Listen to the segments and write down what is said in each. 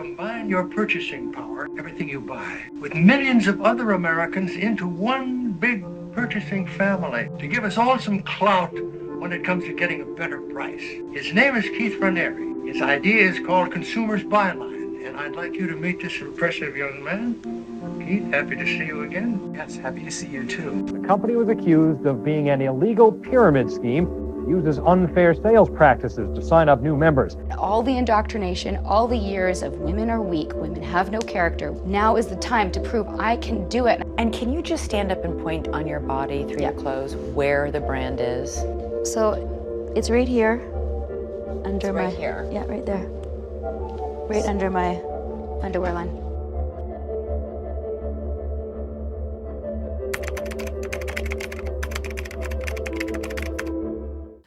Combine your purchasing power, everything you buy, with millions of other Americans into one big purchasing family to give us all some clout when it comes to getting a better price. His name is Keith Raniere. His idea is called Consumers Buyline, and I'd like you to meet this impressive young man. Keith, happy to see you again. Yes, happy to see you too. The company was accused of being an illegal pyramid scheme that uses unfair sales practices to sign up new members. All the indoctrination, all the years of women are weak, women have no character. Now is the time to prove I can do it. And can you just stand up and point on your body through your clothes where the brand is? So it's right here, under right here. Yeah, right there. Right under my underwear line.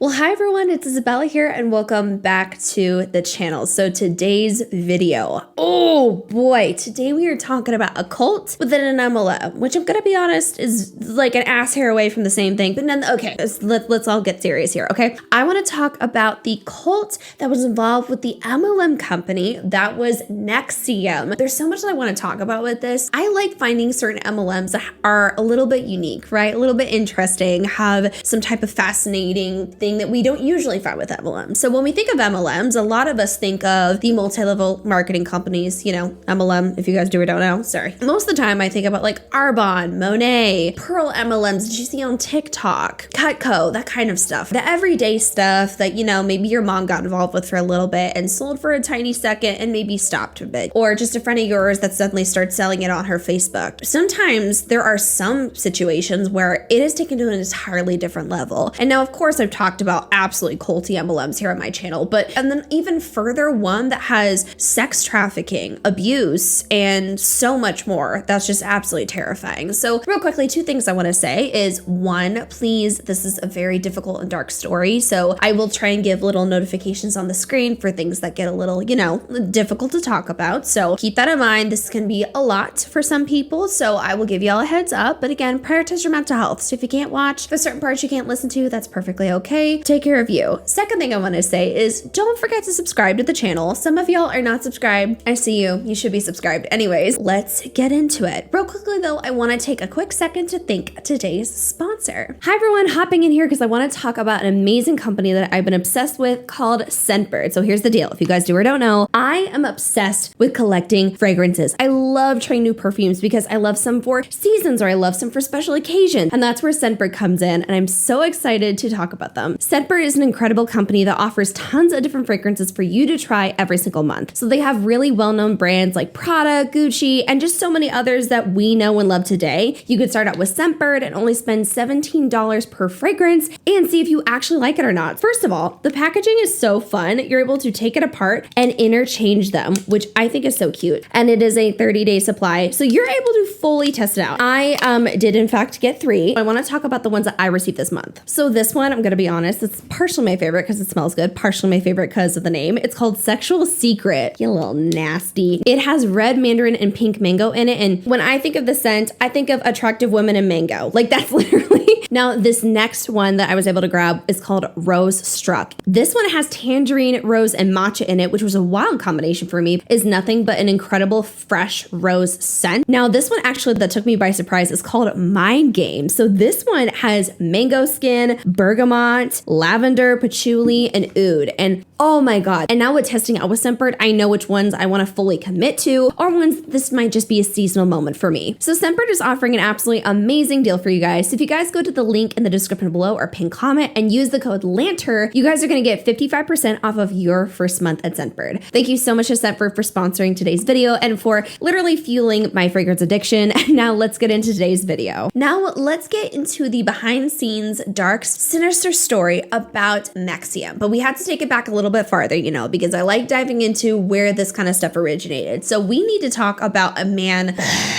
Well, hi everyone, it's Isabella here and welcome back to the channel. So today's video, oh boy, today we are talking about a cult within an MLM, which I'm gonna be honest is like an ass hair away from the same thing. But then, okay, let's all get serious here, okay? I wanna talk about the cult that was involved with the MLM company that was NXIVM. There's so much that I wanna talk about with this. I like finding certain MLMs that are a little bit unique, right? A little bit interesting, have some type of fascinating thing that we don't usually find with MLMs. So when we think of MLMs, a lot of us think of the multi-level marketing companies, you know, MLM, if you guys do or don't know, sorry. Most of the time I think about like Arbonne, Monet, Pearl MLMs that you see on TikTok, Cutco, that kind of stuff. The everyday stuff that, you know, maybe your mom got involved with for a little bit and sold for a tiny second and maybe stopped a bit. Or just a friend of yours that suddenly starts selling it on her Facebook. Sometimes there are some situations where it is taken to an entirely different level. And now, of course, I've talked about absolutely culty MLMs here on my channel, and then even further, one that has sex trafficking, abuse, and so much more. That's just absolutely terrifying. So real quickly, two things I want to say is one, please, this is a very difficult and dark story. So I will try and give little notifications on the screen for things that get a little, you know, difficult to talk about. So keep that in mind. This can be a lot for some people. So I will give you all a heads up, but again, prioritize your mental health. So if you can't watch, for certain parts you can't listen to, that's perfectly okay. Take care of you. Second thing I want to say is don't forget to subscribe to the channel. Some of y'all are not subscribed. I see you. You should be subscribed. Anyways, let's get into it. Real quickly though, I want to take a quick second to thank today's sponsor. Hi everyone, hopping in here because I want to talk about an amazing company that I've been obsessed with called Scentbird. So here's the deal. If you guys do or don't know, I am obsessed with collecting fragrances. I love trying new perfumes because I love some for seasons or I love some for special occasions. And that's where Scentbird comes in. And I'm so excited to talk about them. Scentbird is an incredible company that offers tons of different fragrances for you to try every single month. So they have really well-known brands like Prada, Gucci, and just so many others that we know and love today. You could start out with Scentbird and only spend $17 per fragrance and see if you actually like it or not. First of all, the packaging is so fun. You're able to take it apart and interchange them, which I think is so cute. And it is a 30-day supply, so you're able to fully test it out. I did in fact get 3. I want to talk about the ones that I received this month. So this one, I'm going to be honest, it's partially my favorite because it smells good, partially my favorite because of the name. It's called Sexual Secret. You little nasty. It has red mandarin and pink mango in it. And when I think of the scent, I think of attractive women and mango. Like that's literally. Now this next one that I was able to grab is called Rose Struck. This one has tangerine, rose, and matcha in it, which was a wild combination for me. Is nothing but an incredible fresh rose scent. Now this one actually that took me by surprise is called Mind Game. So this one has mango skin, bergamot, lavender, patchouli, and oud. And oh my God. And now with testing out with Scentbird, I know which ones I want to fully commit to or ones this might just be a seasonal moment for me. So Scentbird is offering an absolutely amazing deal for you guys. So if you guys go to the link in the description below or pin comment and use the code Lanter, you guys are going to get 55% off of your first month at Scentbird. Thank you so much to Scentbird for sponsoring today's video and for literally fueling my fragrance addiction. Now let's get into today's video. Now let's get into the behind the scenes dark, sinister story about NXIVM. But we had to take it back a little bit farther, you know, because I like diving into where this kind of stuff originated. So we need to talk about a man,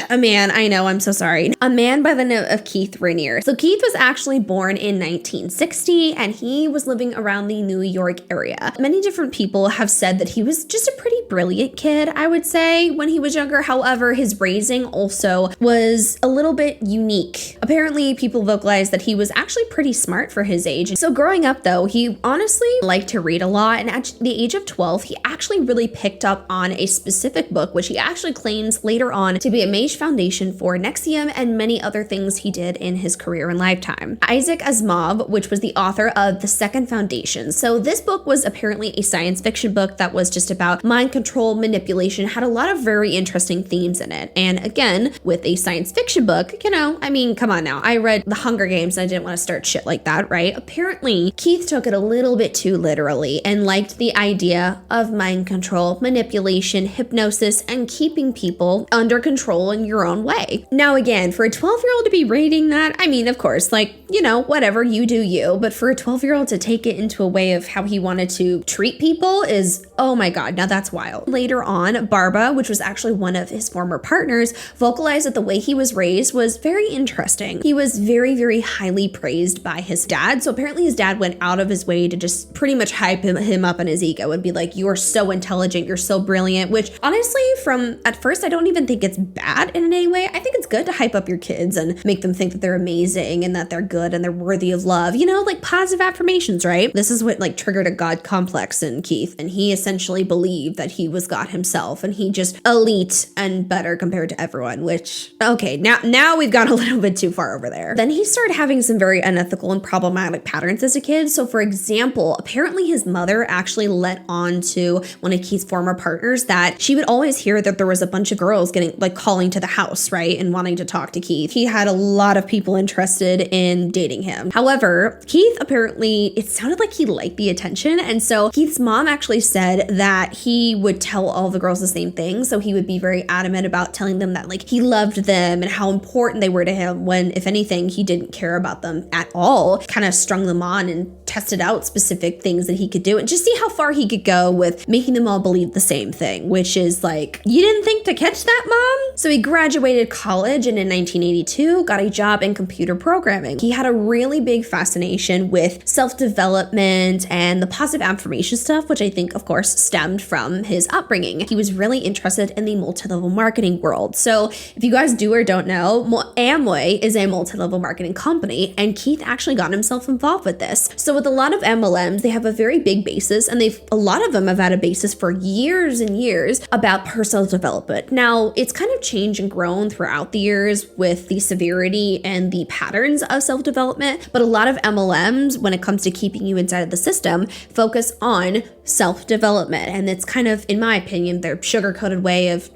I know, I'm so sorry. A man by the name of Keith Raniere. So Keith was actually born in 1960 and he was living around the New York area. Many different people have said that he was just a pretty brilliant kid, I would say, when he was younger. However, his raising also was a little bit unique. Apparently, people vocalized that he was actually pretty smart for his age. So growing up though, he honestly liked to read a lot lot. And at the age of 12, he actually really picked up on a specific book, which he actually claims later on to be a major foundation for NXIVM and many other things he did in his career and lifetime. Isaac Asimov, which was the author of The Second Foundation. So this book was apparently a science fiction book that was just about mind control, manipulation, had a lot of very interesting themes in it. And again, with a science fiction book, I mean, come on now. I read The Hunger Games and I didn't want to start shit like that, right? Apparently, Keith took it a little bit too literally and liked the idea of mind control, manipulation, hypnosis, and keeping people under control in your own way. Now, again, for a 12-year-old to be reading that, I mean, of course, whatever, you do you. But for a 12-year-old to take it into a way of how he wanted to treat people is, oh my God, now that's wild. Later on, Barba, which was actually one of his former partners, vocalized that the way he was raised was very interesting. He was very, very highly praised by his dad. So apparently his dad went out of his way to just pretty much hype him up in his ego and be like, you are so intelligent, you're so brilliant, which honestly, from at first, I don't even think it's bad in any way. I think it's good to hype up your kids and make them think that they're amazing and that they're good and they're worthy of love, like positive affirmations, right? This is what triggered a God complex in Keith. And he essentially believed that he was God himself and he just elite and better compared to everyone, which, okay, now we've gone a little bit too far over there. Then he started having some very unethical and problematic patterns as a kid. So for example, apparently his mother actually let on to one of Keith's former partners that she would always hear that there was a bunch of girls getting calling to the house, right? And wanting to talk to Keith. He had a lot of people interested in dating him. However, Keith apparently, it sounded like he liked the attention. And so Keith's mom actually said that he would tell all the girls the same thing. So he would be very adamant about telling them that he loved them and how important they were to him when, if anything, he didn't care about them at all. Kind of strung them on and tested out specific things that he could do and just see how far he could go with making them all believe the same thing, which is you didn't think to catch that, mom? So he graduated college and in 1982 got a job in computer programming. He had a really big fascination with self-development and the positive affirmation stuff, which I think, of course, stemmed from his upbringing. He was really interested in the multi-level marketing world. So if you guys do or don't know, Amway is a multi-level marketing company, and Keith actually got himself involved with this. So with a lot of MLMs, they have a very big basis, and a lot of them have had a basis for years and years about personal development. Now, it's kind of changed and grown throughout the years with the severity and the patterns of self-development, but a lot of MLMs, when it comes to keeping you inside of the system, focus on self-development. And it's kind of, in my opinion, their sugar-coated way of,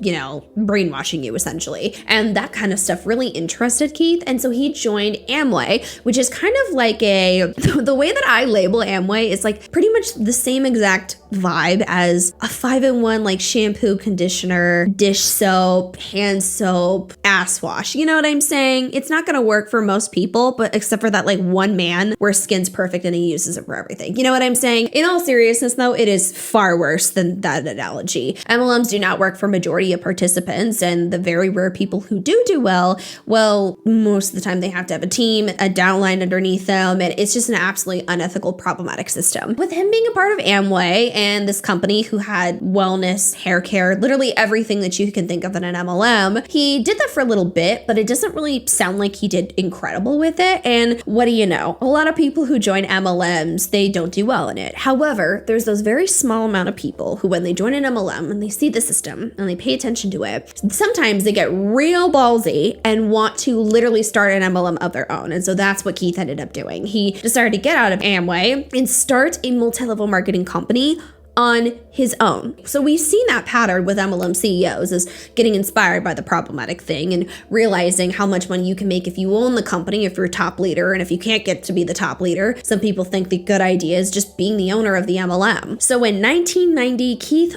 brainwashing you essentially. And that kind of stuff really interested Keith. And so he joined Amway, which is kind of the way that I label Amway is pretty much the same exact vibe as a 5-in-1 shampoo, conditioner, dish soap, hand soap, ass wash. You know what I'm saying? It's not going to work for most people, but except for that one man where skin's perfect and he uses it for everything. You know what I'm saying? In all seriousness though, it is far worse than that analogy. MLMs do not work for majority of participants, and the very rare people who do well, most of the time they have to have a team, a downline underneath them, and it's just an absolutely unethical, problematic system. With him being a part of Amway and this company who had wellness, hair care, literally everything that you can think of in an MLM, he did that for a little bit, but it doesn't really sound like he did incredible with it. And what do you know? A lot of people who join MLMs, they don't do well in it. However, there's those very small amount of people who, when they join an MLM and they see the system and they pay attention to it, sometimes they get real ballsy and want to literally start an MLM of their own. And so that's what Keith ended up doing. He decided to get out of Amway and start a multi-level marketing company on his own. So we've seen that pattern with MLM CEOs, is getting inspired by the problematic thing and realizing how much money you can make if you own the company, if you're a top leader. And if you can't get to be the top leader, some people think the good idea is just being the owner of the MLM. So in 1990, Keith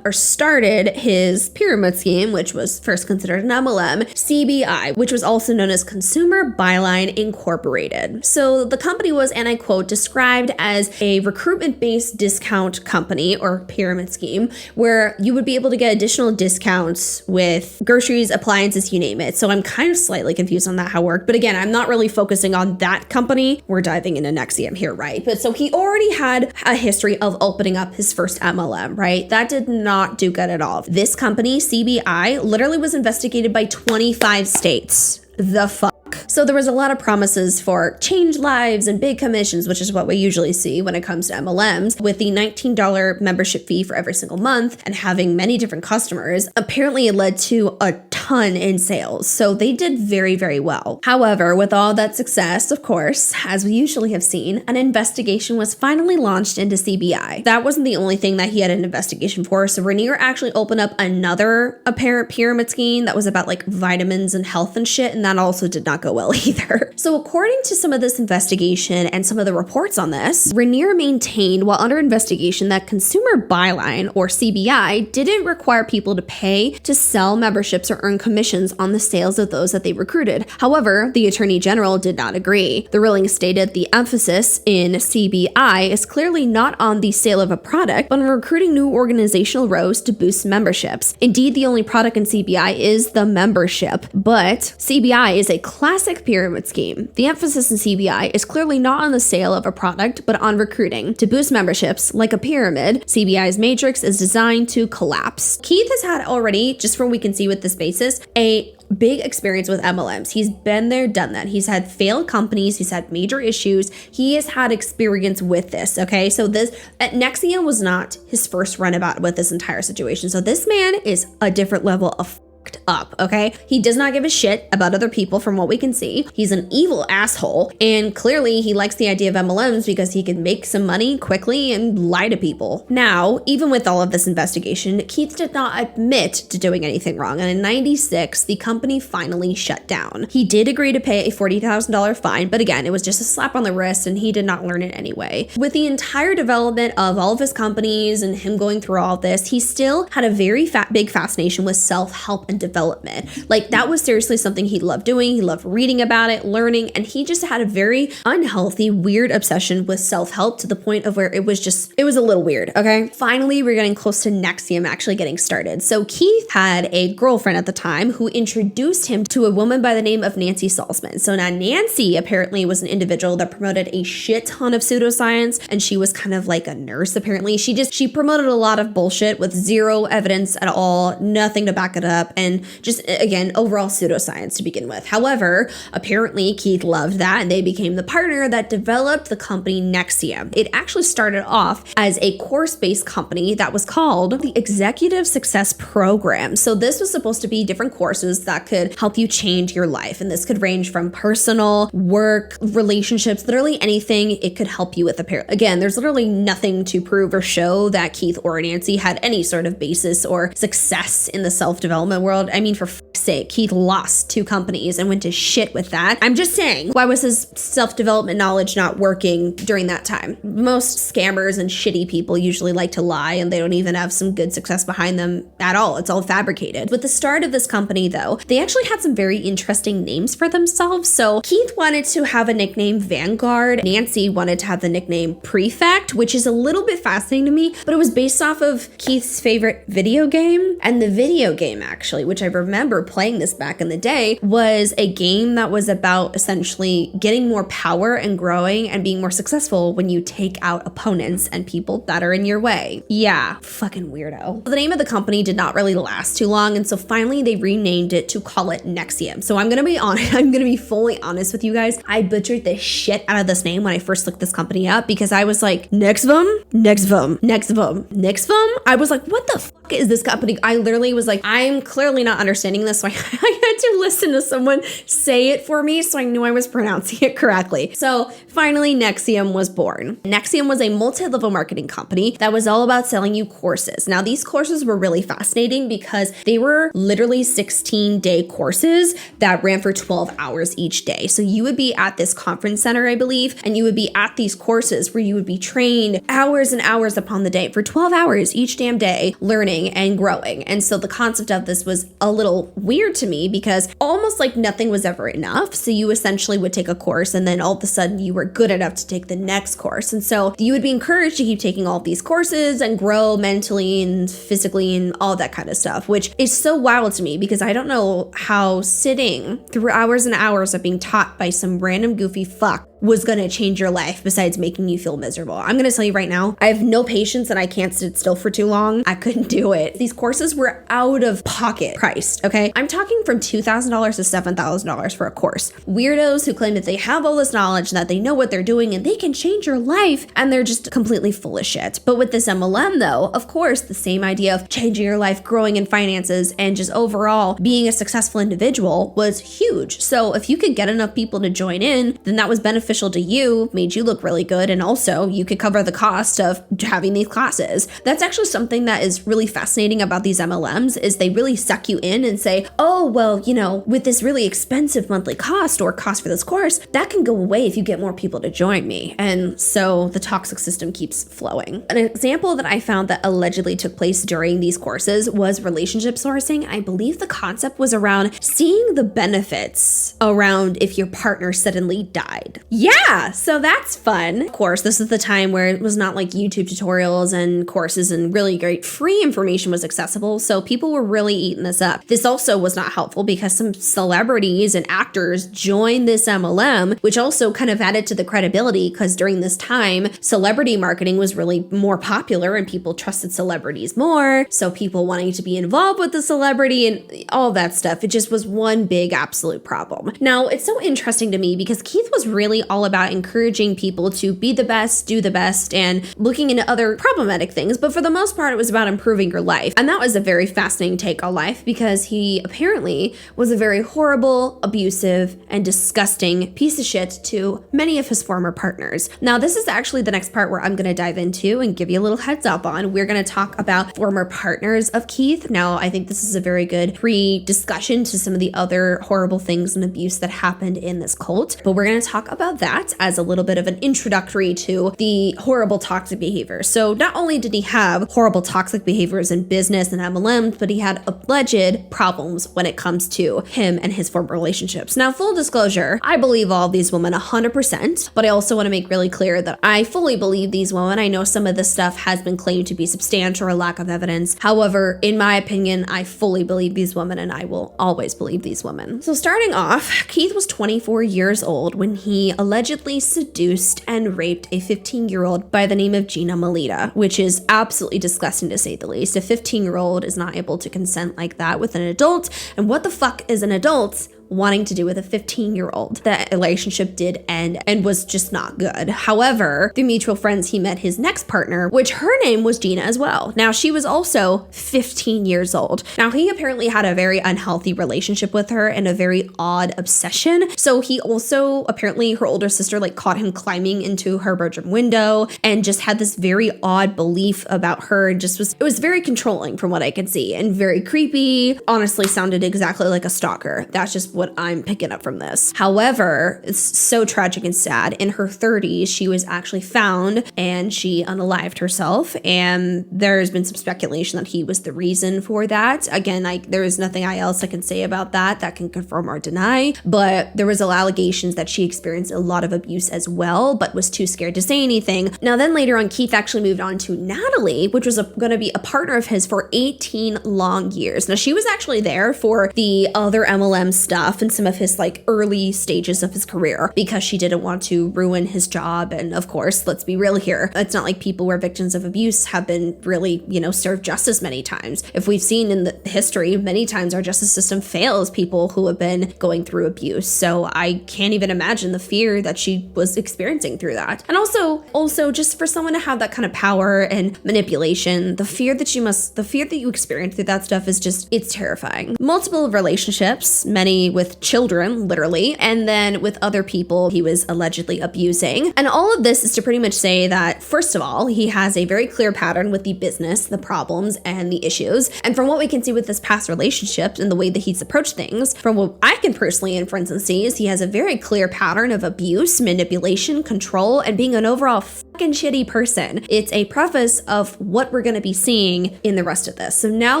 started his pyramid scheme, which was first considered an MLM, CBI, which was also known as Consumer Buyline Incorporated. So the company was, and I quote, described as a recruitment-based discount company or pyramid scheme where you would be able to get additional discounts with groceries, appliances, you name it. So I'm kind of slightly confused on that, how it worked. But again, I'm not really focusing on that company. We're diving into NXIVM here, right? But so he already had a history of opening up his first MLM, right? That did not do good at all. This company, CBI, literally was investigated by 25 states. The fuck? So there was a lot of promises for changed lives and big commissions, which is what we usually see when it comes to MLMs, with the $19 membership fee for every single month and having many different customers. Apparently it led to a ton in sales. So they did very, very well. However, with all that success, of course, as we usually have seen, an investigation was finally launched into CBI. That wasn't the only thing that he had an investigation for. So Raniere actually opened up another apparent pyramid scheme that was about like vitamins and health and shit, and that also did not go well either. So according to some of this investigation and some of the reports on this, Raniere maintained while under investigation that consumer buyline, or CBI, didn't require people to pay to sell memberships or earn commissions on the sales of those that they recruited. However, the Attorney General did not agree. The ruling stated the emphasis in CBI is clearly not on the sale of a product, but on recruiting new organizational rows to boost memberships. Indeed, the only product in CBI is the membership, but CBI is a classic pyramid scheme. The emphasis in CBI is clearly not on the sale of a product, but on recruiting to boost memberships. Like a pyramid, CBI's matrix is designed to collapse. Keith has had already, just from what we can see with this basis, a big experience with MLMs. He's been there, done that. He's had failed companies. He's had major issues. He has had experience with this. Okay. So this at NXIVM was not his first runabout with this entire situation. So this man is a different level of up, okay? He does not give a shit about other people from what we can see. He's an evil asshole, and clearly he likes the idea of MLMs because he can make some money quickly and lie to people. Now, even with all of this investigation, Keith did not admit to doing anything wrong, and in '96, the company finally shut down. He did agree to pay a $40,000 fine, but again, it was just a slap on the wrist, and he did not learn it anyway. With the entire development of all of his companies and him going through all this, he still had a very big fascination with self-help and development. Like, that was seriously something he loved doing. He loved reading about it, learning, and he just had a very unhealthy, weird obsession with self-help to the point of where it was a little weird, okay? Finally, we're getting close to NXIVM actually getting started. So Keith had a girlfriend at the time who introduced him to a woman by the name of Nancy Salzman. So now Nancy apparently was an individual that promoted a shit ton of pseudoscience, and she was kind of like a nurse apparently. She promoted a lot of bullshit with zero evidence at all, nothing to back it up, and just, again, overall pseudoscience to begin with. However, apparently Keith loved that, and they became the partner that developed the company NXIVM. It actually started off as a course-based company that was called the Executive Success Program. So this was supposed to be different courses that could help you change your life, and this could range from personal, work, relationships, literally anything it could help you with. Again, there's literally nothing to prove or show that Keith or Nancy had any sort of basis or success in the self-development world. I mean, for fuck's sake, Keith lost 2 companies and went to shit with that. I'm just saying, why was his self-development knowledge not working during that time? Most scammers and shitty people usually like to lie, and they don't even have some good success behind them at all. It's all fabricated. With the start of this company, though, they actually had some very interesting names for themselves. So Keith wanted to have a nickname Vanguard. Nancy wanted to have the nickname Prefect, which is a little bit fascinating to me, but it was based off of Keith's favorite video game. And the video game, actually, which I remember playing this back in the day, was a game that was about essentially getting more power and growing and being more successful when you take out opponents and people that are in your way. Yeah, fucking weirdo. The name of the company did not really last too long, and so finally they renamed it to call it NXIVM. So I'm gonna be honest, I'm gonna be fully honest with you guys. I butchered the shit out of this name when I first looked this company up because I was like, NXIVM? NXIVM? NXIVM? NXIVM? I was like, what the fuck is this company? I literally was like, I'm clearly not understanding this, so I had to listen to someone say it for me so I knew I was pronouncing it correctly. So finally, NXIVM was born. NXIVM was a multi-level marketing company that was all about selling you courses. Now, these courses were really fascinating because they were literally 16-day courses that ran for 12 hours each day. So you would be at this conference center, I believe, and you would be at these courses where you would be trained hours and hours upon the day for 12 hours each damn day, learning and growing. And so the concept of this was a little weird to me because almost like nothing was ever enough. So you essentially would take a course and then all of a sudden you were good enough to take the next course. And so you would be encouraged to keep taking all of these courses and grow mentally and physically and all that kind of stuff, which is so wild to me because I don't know how sitting through hours and hours of being taught by some random goofy fuck was going to change your life besides making you feel miserable. I'm going to tell you right now, I have no patience and I can't sit still for too long. I couldn't do it. These courses were out of pocket priced, okay? I'm talking from $2,000 to $7,000 for a course. Weirdos who claim that they have all this knowledge, that they know what they're doing and they can change your life, and they're just completely full of shit. But with this MLM though, of course, the same idea of changing your life, growing in finances, and just overall being a successful individual was huge. So if you could get enough people to join in, then that was beneficial to you, made you look really good, and also you could cover the cost of having these classes. That's actually something that is really fascinating about these MLMs, is they really suck you in and say, oh, well, you know, with this really expensive monthly cost or cost for this course, that can go away if you get more people to join me. And so the toxic system keeps flowing. An example that I found that allegedly took place during these courses was relationship sourcing. I believe the concept was around seeing the benefits around if your partner suddenly died. Yeah, so that's fun. Of course, this is the time where it was not like YouTube tutorials and courses and really great free information was accessible, so people were really eating this up. This also was not helpful because some celebrities and actors joined this MLM, which also kind of added to the credibility, because during this time, celebrity marketing was really more popular and people trusted celebrities more, so people wanting to be involved with the celebrity and all that stuff. It just was one big absolute problem. Now, it's so interesting to me because Keith was really all about encouraging people to be the best, do the best, and looking into other problematic things, but for the most part, it was about improving your life. And that was a very fascinating take on life because he apparently was a very horrible, abusive, and disgusting piece of shit to many of his former partners. Now, this is actually the next part where I'm going to dive into and give you a little heads up on. We're going to talk about former partners of Keith. Now, I think this is a very good pre-discussion to some of the other horrible things and abuse that happened in this cult, but we're going to talk about that as a little bit of an introductory to the horrible toxic behavior. So not only did he have horrible toxic behaviors in business and MLMs, but he had alleged problems when it comes to him and his former relationships. Now, full disclosure, I believe all of these women 100%, but I also want to make really clear that I fully believe these women. I know some of this stuff has been claimed to be substantial or lack of evidence. However, in my opinion, I fully believe these women and I will always believe these women. So starting off, Keith was 24 years old when he allegedly seduced and raped a 15-year-old by the name of Gina Melita, which is absolutely disgusting to say the least. A 15-year-old is not able to consent like that with an adult, and what the fuck is an adult wanting to do with a 15-year-old? That relationship did end and was just not good. However, through mutual friends, he met his next partner, which her name was Gina as well. Now, she was also 15 years old. Now, he apparently had a very unhealthy relationship with her and a very odd obsession. So he also, apparently her older sister like caught him climbing into her bedroom window and just had this very odd belief about her, and just it was very controlling from what I could see and very creepy. Honestly, sounded exactly like a stalker. That's just what I'm picking up from this. However, it's so tragic and sad. In her 30s, she was actually found and she unalived herself. And there's been some speculation that he was the reason for that. Again, there is nothing else I can say about that can confirm or deny. But there was allegations that she experienced a lot of abuse as well, but was too scared to say anything. Now, then later on, Keith actually moved on to Natalie, which was going to be a partner of his for 18 long years. Now, she was actually there for the other MLM stuff and some of his like early stages of his career because she didn't want to ruin his job. And of course, let's be real here. It's not like people who are victims of abuse have been really, served justice many times. If we've seen in the history, many times our justice system fails people who have been going through abuse. So I can't even imagine the fear that she was experiencing through that. And also just for someone to have that kind of power and manipulation, the fear that you experience through that stuff is just, it's terrifying. Multiple relationships, many with children, literally, and then with other people he was allegedly abusing. And all of this is to pretty much say that, first of all, he has a very clear pattern with the business, the problems, and the issues. And from what we can see with his past relationships and the way that he's approached things, from what I can personally inference and see, is he has a very clear pattern of abuse, manipulation, control, and being an overall fucking shitty person. It's a preface of what we're going to be seeing in the rest of this. So now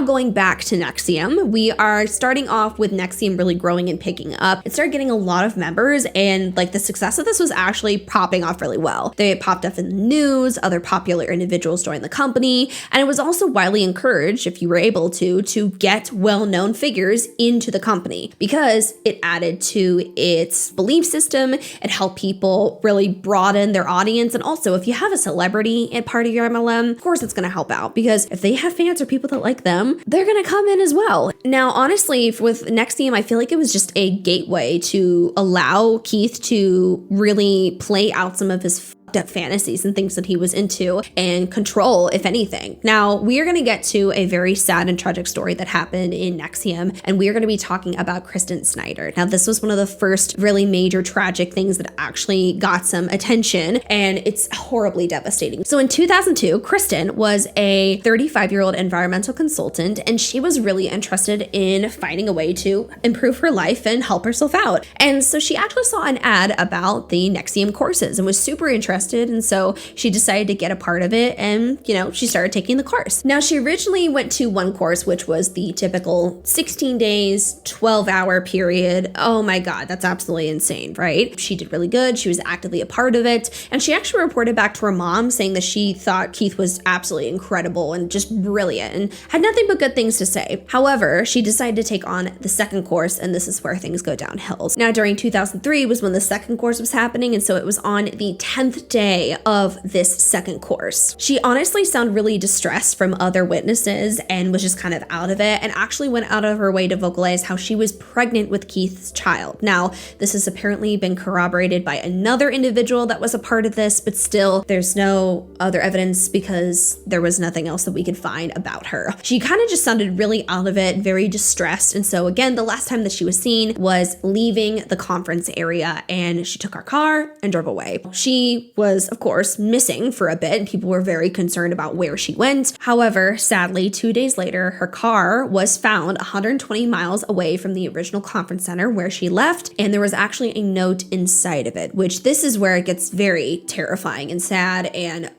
going back to NXIVM, we are starting off with NXIVM really growing and picking up. It started getting a lot of members, and like the success of this was actually popping off really well. They popped up in the news, other popular individuals joined the company, and it was also widely encouraged, if you were able to get well-known figures into the company because it added to its belief system. It helped people really broaden their audience. And also, if you have a celebrity at part of your MLM, of course it's going to help out, because if they have fans or people that like them, they're going to come in as well. Now, honestly, with NXIVM, I feel like it was just a gateway to allow Keith to really play out some of his up fantasies and things that he was into and control, if anything. Now, we are going to get to a very sad and tragic story that happened in NXIVM, and we are going to be talking about Kristin Snyder. Now, this was one of the first really major tragic things that actually got some attention, and it's horribly devastating. So in 2002, Kristin was a 35-year-old environmental consultant, and she was really interested in finding a way to improve her life and help herself out. And so she actually saw an ad about the NXIVM courses and was super interested. And so she decided to get a part of it, and she started taking the course. Now, she originally went to one course, which was the typical 16 days, 12-hour period. Oh my God, that's absolutely insane, right? She did really good. She was actively a part of it. And she actually reported back to her mom saying that she thought Keith was absolutely incredible and just brilliant and had nothing but good things to say. However, she decided to take on the second course, and this is where things go downhill. Now, during 2003 was when the second course was happening, and so it was on the 10th day of this second course. She honestly sounded really distressed from other witnesses and was just kind of out of it, and actually went out of her way to vocalize how she was pregnant with Keith's child. Now, this has apparently been corroborated by another individual that was a part of this, but still, there's no other evidence because there was nothing else that we could find about her. She kind of just sounded really out of it, very distressed, and so again, the last time that she was seen was leaving the conference area, and she took her car and drove away. She was, of course, missing for a bit, and people were very concerned about where she went. However, sadly, 2 days later, her car was found 120 miles away from the original conference center where she left, and there was actually a note inside of it, which this is where it gets very terrifying and sad. And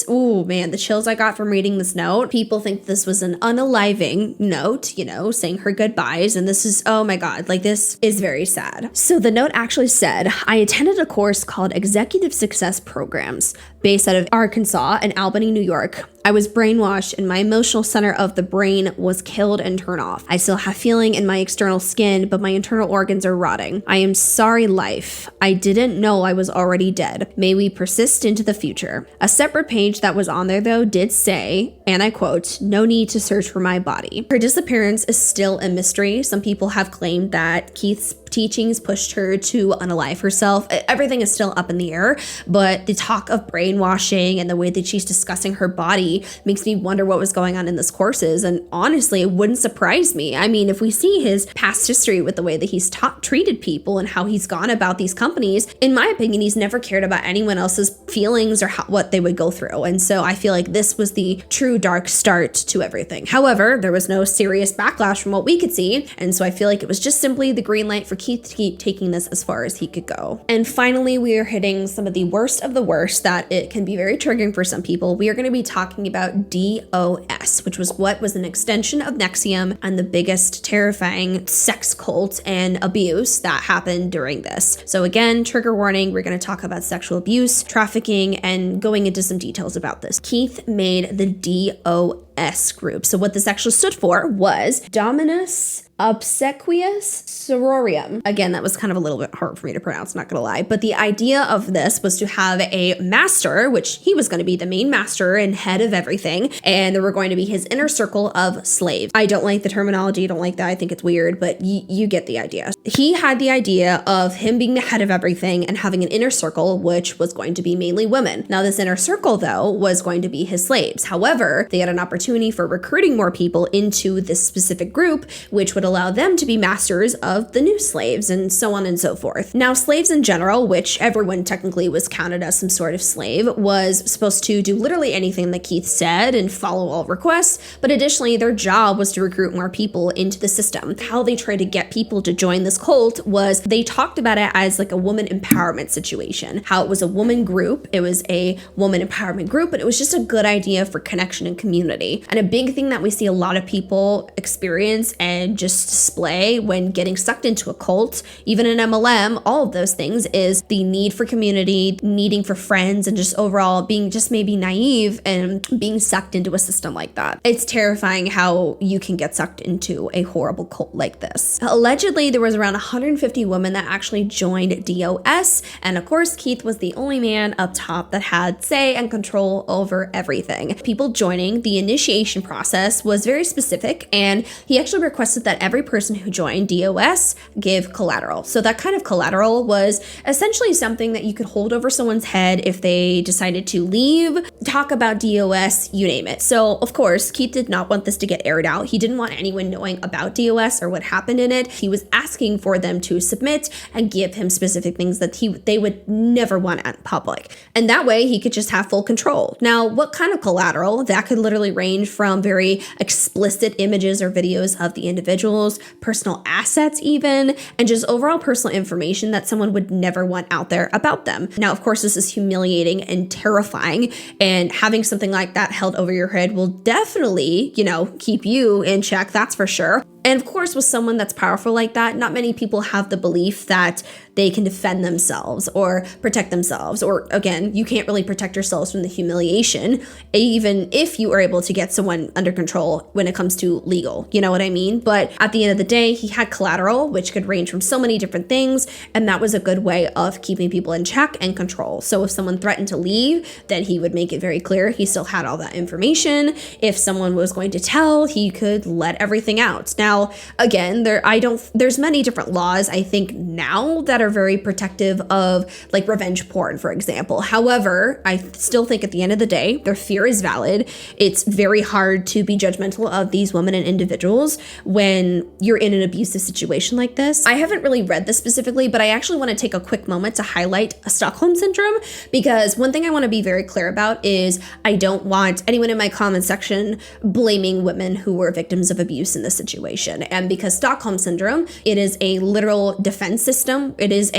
oh man, the chills I got from reading this note. People think this was an unaliving note, saying her goodbyes, and this is, oh my God, like this is very sad. So the note actually said, "I attended a course called Executive Success Programs based out of Arkansas and Albany, New York. I was brainwashed and my emotional center of the brain was killed and turned off. I still have feeling in my external skin, but my internal organs are rotting. I am sorry, life. I didn't know I was already dead. May we persist into the future." A separate page that was on there, though, did say, and I quote, "No need to search for my body." Her disappearance is still a mystery. Some people have claimed that Keith's teachings pushed her to unalive herself. Everything is still up in the air, but the talk of brainwashing and the way that she's discussing her body makes me wonder what was going on in these courses. And honestly, it wouldn't surprise me. I mean, if we see his past history with the way that he's treated people and how he's gone about these companies, in my opinion, he's never cared about anyone else's feelings or what they would go through. And so I feel like this was the true dark start to everything. However, there was no serious backlash from what we could see. And so I feel like it was just simply the green light for Keith to keep taking this as far as he could go. And finally, we are hitting some of the worst of the worst that it can be very triggering for some people. We are going to be talking about DOS, which was what was an extension of NXIVM and the biggest terrifying sex cult and abuse that happened during this. So again, trigger warning, we're going to talk about sexual abuse, trafficking, and going into some details about this. Keith made the DOS group. So what this actually stood for was Dominus Obsequious Sororium. Again, that was kind of a little bit hard for me to pronounce, not gonna lie. But the idea of this was to have a master, which he was going to be the main master and head of everything, and there were going to be his inner circle of slaves. I don't like the terminology, I don't like that, I think it's weird, but you get the idea. He had the idea of him being the head of everything and having an inner circle, which was going to be mainly women. Now, this inner circle, though, was going to be his slaves. However, they had an opportunity opportunity for recruiting more people into this specific group, which would allow them to be masters of the new slaves and so on and so forth. Now, slaves in general, which everyone technically was counted as some sort of slave, was supposed to do literally anything that Keith said and follow all requests, but additionally, their job was to recruit more people into the system. How they tried to get people to join this cult was they talked about it as like a woman empowerment situation, how it was a woman group, it was a woman empowerment group, but it was just a good idea for connection and community. And a big thing that we see a lot of people experience and just display when getting sucked into a cult, even in MLM, all of those things, is the need for community, needing for friends, and just overall being just maybe naive and being sucked into a system like that. It's terrifying how you can get sucked into a horrible cult like this. Allegedly, there was around 150 women that actually joined DOS, and of course, Keith was the only man up top that had say and control over everything. People joining, the initiation process was very specific, and he actually requested that every person who joined DOS give collateral. So that kind of collateral was essentially something that you could hold over someone's head if they decided to leave, talk about DOS, you name it. So of course, Keith did not want this to get aired out. He didn't want anyone knowing about DOS or what happened in it. He was asking for them to submit and give him specific things that they would never want out in public. And that way he could just have full control. Now, what kind of collateral? That could literally range from very explicit images or videos of the individuals, personal assets even, and just overall personal information that someone would never want out there about them. Now, of course, this is humiliating and terrifying, and having something like that held over your head will definitely, keep you in check, that's for sure. And of course, with someone that's powerful like that, not many people have the belief that they can defend themselves or protect themselves. Or again, you can't really protect yourselves from the humiliation, even if you are able to get someone under control when it comes to legal, you know what I mean? But at the end of the day, he had collateral, which could range from so many different things. And that was a good way of keeping people in check and control. So if someone threatened to leave, then he would make it very clear he still had all that information. If someone was going to tell, he could let everything out. Now, again, there's many different laws, I think, now that are very protective of like revenge porn, for example. However, I still think at the end of the day, their fear is valid. It's very hard to be judgmental of these women and individuals when you're in an abusive situation like this. I haven't really read this specifically, but I actually want to take a quick moment to highlight a Stockholm syndrome, because one thing I want to be very clear about is I don't want anyone in my comment section blaming women who were victims of abuse in this situation. And because Stockholm syndrome, it is a literal defense system. It is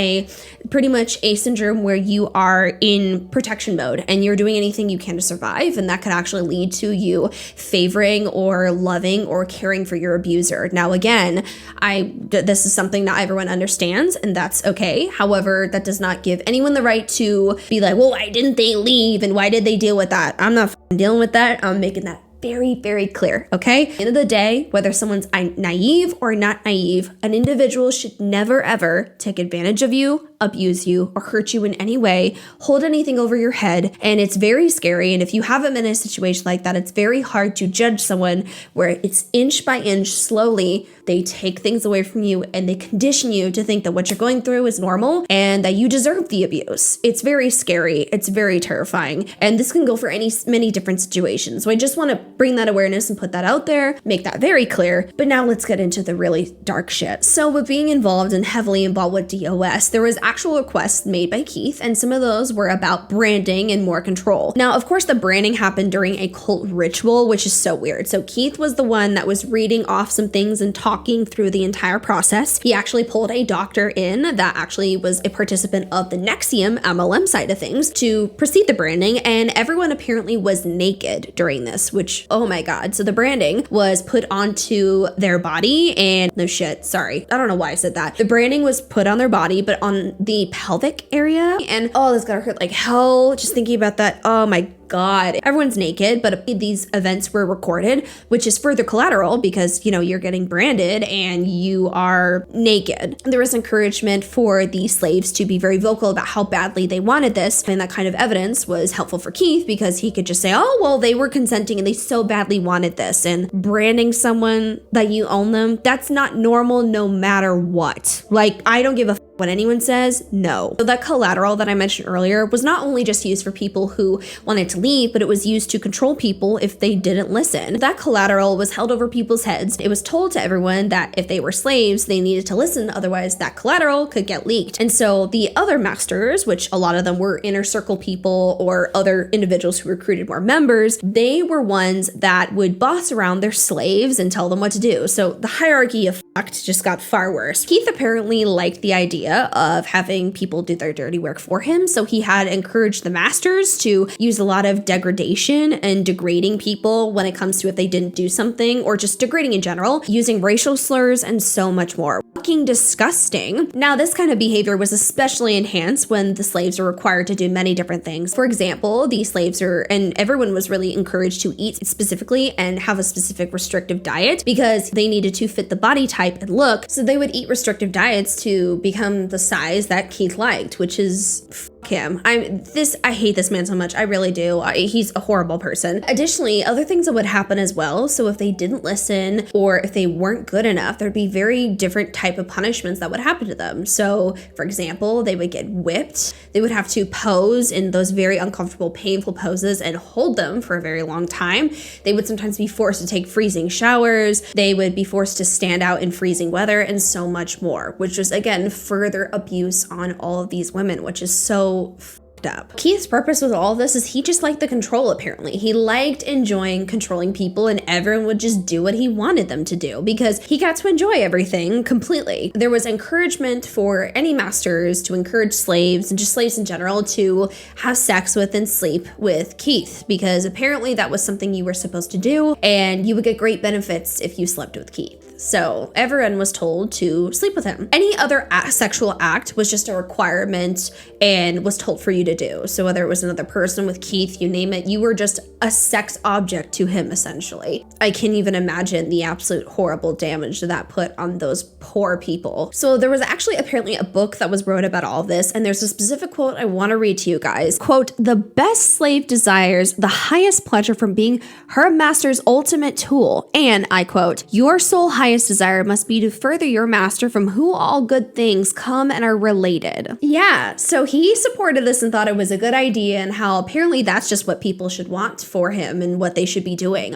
pretty much a syndrome where you are in protection mode and you're doing anything you can to survive. And that could actually lead to you favoring or loving or caring for your abuser. Now, again, this is something not everyone understands, and that's okay. However, that does not give anyone the right to be like, well, why didn't they leave? And why did they deal with that? I'm not dealing with that. I'm making that very, very clear, okay? At the end of the day, whether someone's naive or not naive, an individual should never, ever take advantage of you, abuse you, or hurt you in any way, hold anything over your head, and it's very scary. And if you haven't been in a situation like that, it's very hard to judge someone where it's inch by inch, slowly, they take things away from you and they condition you to think that what you're going through is normal and that you deserve the abuse. It's very scary. It's very terrifying. And this can go for many different situations. So I just want to bring that awareness and put that out there, make that very clear. But now let's get into the really dark shit. So with being involved and heavily involved with DOS, there was actual requests made by Keith, and some of those were about branding and more control. Now, of course, the branding happened during a cult ritual, which is so weird. So Keith was the one that was reading off some things and talking through the entire process. He actually pulled a doctor in that actually was a participant of the NXIVM MLM side of things to proceed the branding, and everyone apparently was naked during this, which, oh my God. So the branding was put onto their body, and no shit, sorry. I don't know why I said that. The branding was put on their body, but on the pelvic area, and oh, this gotta hurt like hell just thinking about that. Oh my God. Everyone's naked, but these events were recorded, which is further collateral because, you're getting branded and you are naked. There was encouragement for the slaves to be very vocal about how badly they wanted this. And that kind of evidence was helpful for Keith because he could just say, oh, well, they were consenting and they so badly wanted this. And branding someone that you own them, that's not normal no matter what. Like, I don't give a what anyone says, no. So that collateral that I mentioned earlier was not only just used for people who wanted to leave, but it was used to control people if they didn't listen. That collateral was held over people's heads. It was told to everyone that if they were slaves, they needed to listen, otherwise that collateral could get leaked. And so the other masters, which a lot of them were inner circle people or other individuals who recruited more members, they were ones that would boss around their slaves and tell them what to do. So the hierarchy of fucked just got far worse. Keith apparently liked the idea of having people do their dirty work for him, so he had encouraged the masters to use a lot of degradation and degrading people when it comes to if they didn't do something, or just degrading in general, using racial slurs and so much more. Fucking disgusting. Now, this kind of behavior was especially enhanced when the slaves were required to do many different things. For example, the slaves and everyone was really encouraged to eat specifically and have a specific restrictive diet because they needed to fit the body type and look, so they would eat restrictive diets to become the size that Keith liked, which is fuck him. I hate this man so much. I really do. He's a horrible person. Additionally, other things that would happen as well. So if they didn't listen or if they weren't good enough, there'd be very different type of punishments that would happen to them. So for example, they would get whipped. They would have to pose in those very uncomfortable, painful poses and hold them for a very long time. They would sometimes be forced to take freezing showers. They would be forced to stand out in freezing weather and so much more, which was again further abuse on all of these women, which is so fucked up. Keith's purpose with all of this is he just liked the control, apparently. He liked enjoying controlling people, and everyone would just do what he wanted them to do because he got to enjoy everything completely. There was encouragement for any masters to encourage slaves and just slaves in general to have sex with and sleep with Keith, because apparently that was something you were supposed to do and you would get great benefits if you slept with Keith. So everyone was told to sleep with him. Any other sexual act was just a requirement and was told for you to do. So whether it was another person with Keith, you name it, you were just a sex object to him, essentially. I can't even imagine the absolute horrible damage that put on those poor people. So there was actually apparently a book that was wrote about all of this, and there's a specific quote I want to read to you guys. Quote, "The best slave desires the highest pleasure from being her master's ultimate tool, and, I quote, your sole highest desire must be to further your master, from who all good things come and are related." Yeah, so he supported this and thought it was a good idea, and how apparently that's just what people should want for him and what they should be doing.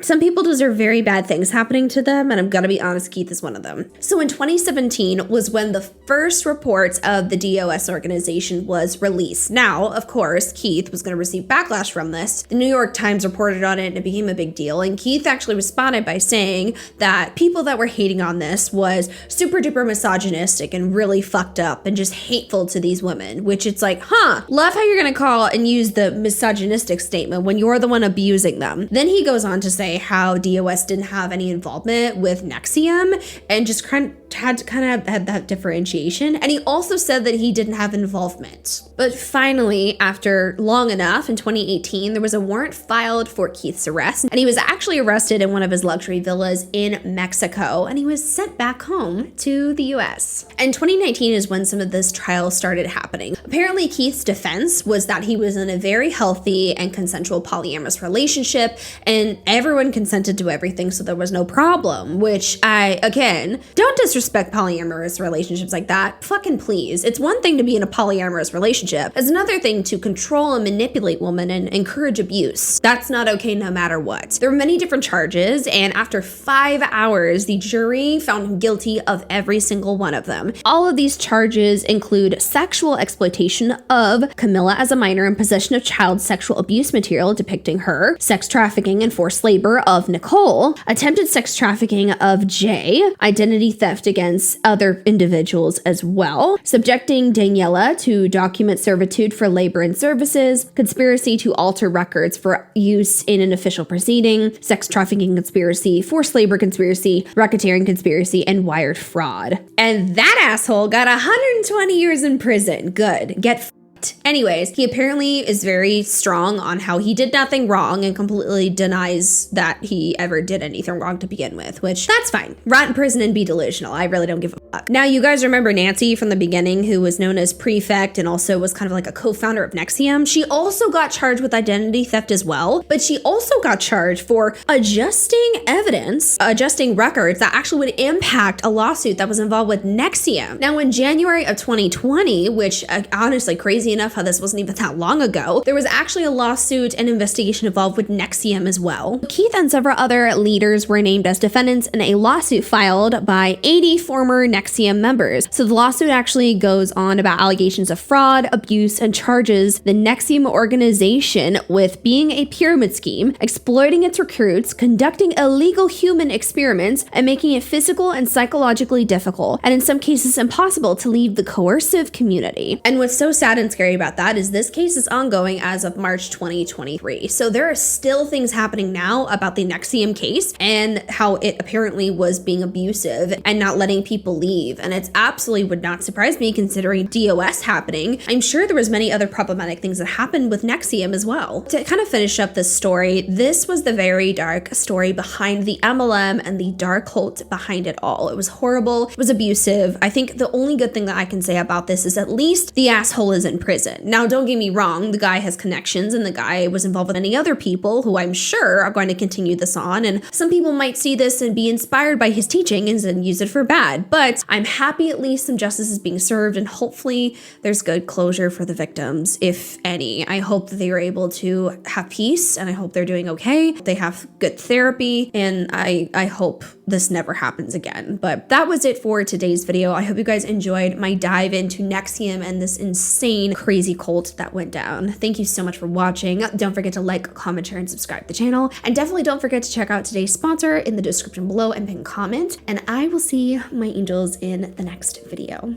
Some people deserve very bad things happening to them, and I'm gonna be honest, Keith is one of them. So in 2017 was when the first reports of the DOS organization was released. Now, of course, Keith was gonna receive backlash from this. The New York Times reported on it and it became a big deal, and Keith actually responded by saying that people that were hating on this was super duper misogynistic and really fucked up and just hateful to these women, which it's like, love how you're gonna call and use the misogynistic statement when you're the one abusing them. Then he goes on to say how DOS didn't have any involvement with NXIVM and just had that differentiation. And he also said that he didn't have involvement. But finally, after long enough, in 2018, there was a warrant filed for Keith's arrest, and he was actually arrested in one of his luxury villas in Mexico, and he was sent back home to the US. And 2019 is when some of this trial started happening. Apparently, Keith's defense was that he was in a very healthy and consensual polyamorous relationship, and everyone consented to everything, so there was no problem, which again, don't disrespect polyamorous relationships like that. Fucking please. It's one thing to be in a polyamorous relationship. It's another thing to control and manipulate women and encourage abuse. That's not okay no matter what. There were many different charges, and after 5 hours, the jury found him guilty of every single one of them. All of these charges include sexual exploitation of Camilla as a minor and possession of child sexual abuse material depicting her, sex trafficking and forced labor of Nicole, attempted sex trafficking of Jay, identity theft against other individuals as well, subjecting Daniela to document servitude for labor and services, conspiracy to alter records for use in an official proceeding, sex trafficking conspiracy, forced labor conspiracy, racketeering conspiracy, and wired fraud. And that asshole got 120 years in prison. Good. Get But anyways, he apparently is very strong on how he did nothing wrong and completely denies that he ever did anything wrong to begin with, which that's fine. Rot in prison and be delusional. I really don't give a fuck. Now, you guys remember Nancy from the beginning, who was known as Prefect and also was kind of like a co-founder of NXIVM. She also got charged with identity theft as well, but she also got charged for adjusting evidence, adjusting records that actually would impact a lawsuit that was involved with NXIVM. Now, in January of 2020, which honestly, crazy enough how this wasn't even that long ago, there was actually a lawsuit and investigation involved with NXIVM as well. Keith and several other leaders were named as defendants in a lawsuit filed by 80 former NXIVM members. So the lawsuit actually goes on about allegations of fraud, abuse, and charges the NXIVM organization with being a pyramid scheme, exploiting its recruits, conducting illegal human experiments, and making it physical and psychologically difficult, and in some cases impossible to leave the coercive community. And what's so sad and scary about that is this case is ongoing as of March 2023. So there are still things happening now about the NXIVM case and how it apparently was being abusive and not letting people leave. And it's absolutely would not surprise me considering DOS happening. I'm sure there was many other problematic things that happened with NXIVM as well. To kind of finish up this story, this was the very dark story behind the MLM and the dark cult behind it all. It was horrible. It was abusive. I think the only good thing that I can say about this is at least the asshole is in prison. Now, don't get me wrong, the guy has connections and the guy was involved with many other people who I'm sure are going to continue this on, and some people might see this and be inspired by his teachings and use it for bad, but I'm happy at least some justice is being served and hopefully there's good closure for the victims, if any. I hope that they are able to have peace and I hope they're doing okay. They have good therapy and I hope this never happens again. But that was it for today's video. I hope you guys enjoyed my dive into NXIVM and this insane, crazy cult that went down. Thank you so much for watching. Don't forget to like, comment, share, and subscribe to the channel. And definitely don't forget to check out today's sponsor in the description below and pin comment. And I will see my angels in the next video.